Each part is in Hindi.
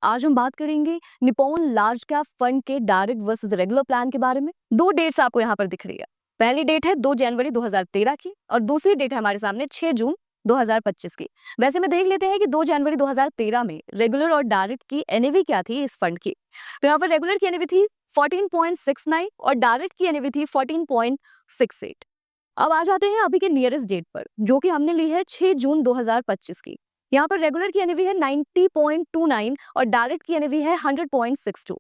आज हम बात करेंगे निप्पॉन लार्ज कैप फंड के डायरेक्ट वर्सेस रेगुलर प्लान के बारे में। दो डेट्स आपको यहाँ पर दिख रही है। पहली डेट है 2 जनवरी 2013 की और दूसरी डेट है हमारे सामने 6 जून 2025 की। वैसे में देख लेते हैं कि 2 जनवरी 2013 में रेगुलर और डायरेक्ट की एनएवी क्या थी इस फंड की। तो यहाँ पर रेगुलर की एनएवी थी 14.69 और डायरेक्ट की एनएवी थी 14.68। अब आ जाते हैं अभी के नियरेस्ट डेट पर, जो कि हमने ली है 6 जून 2025 की। यहाँ पर रेगुलर की एनएवी है 90.29 और डायरेक्ट की एनएवी है 100.62।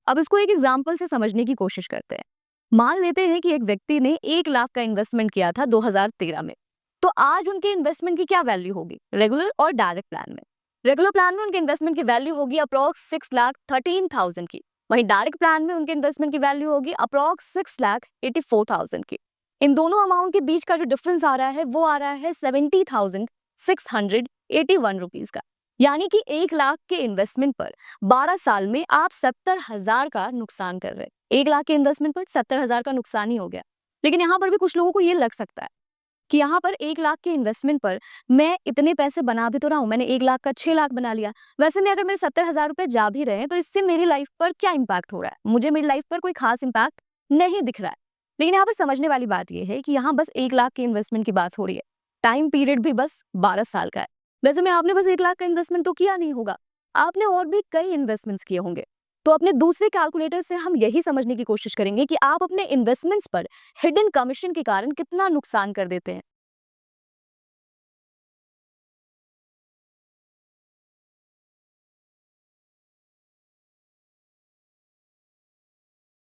अब इसको एक एग्जांपल से समझने की कोशिश करते हैं। मान लेते हैं कि एक व्यक्ति ने 1 लाख का इन्वेस्टमेंट किया था 2013 में। तो आज उनके इन्वेस्टमेंट की क्या वैल्यू होगी रेगुलर और डायरेक्ट प्लान में? रेगुलर प्लान में उनके इन्वेस्टमेंट की वैल्यू होगी अप्रॉक्स 6,13,000 की। वहीं डायरेक्ट प्लान में उनके इन्वेस्टमेंट की वैल्यू होगी अप्रॉक्स 6,84,000 की। इन दोनों अमाउंट के बीच का जो डिफरेंस आ रहा है वो आ रहा है 70,681 रुपीज का। यानी कि 1 लाख के इन्वेस्टमेंट पर 12 साल में आप 70,000 का नुकसान कर रहे हैं। 1 लाख के इन्वेस्टमेंट पर 70,000 का नुकसान ही हो गया। लेकिन यहाँ पर भी कुछ लोगों को ये लग सकता है कि यहाँ पर 1 लाख के इन्वेस्टमेंट पर मैं इतने पैसे बना भी तो रहा हूँ, मैंने 1 लाख का 6 लाख बना लिया। वैसे में अगर मेरे 70,000 रुपए जा भी रहे हैं तो इससे मेरी लाइफ पर क्या इम्पैक्ट हो रहा है? मुझे मेरी लाइफ पर कोई खास इम्पैक्ट नहीं दिख रहा है। लेकिन यहाँ पर समझने वाली बात यह है कि यहाँ बस 1 लाख के इन्वेस्टमेंट की बात हो रही है। टाइम पीरियड भी बस 12 साल का है। वैसे में आपने बस 1 लाख का इन्वेस्टमेंट तो किया नहीं होगा, आपने और भी कई इन्वेस्टमेंट्स किए होंगे। तो अपने दूसरे कैलकुलेटर से हम यही समझने की कोशिश करेंगे कि आप अपने इन्वेस्टमेंट्स पर हिडन कमीशन के कारण कितना नुकसान कर देते हैं।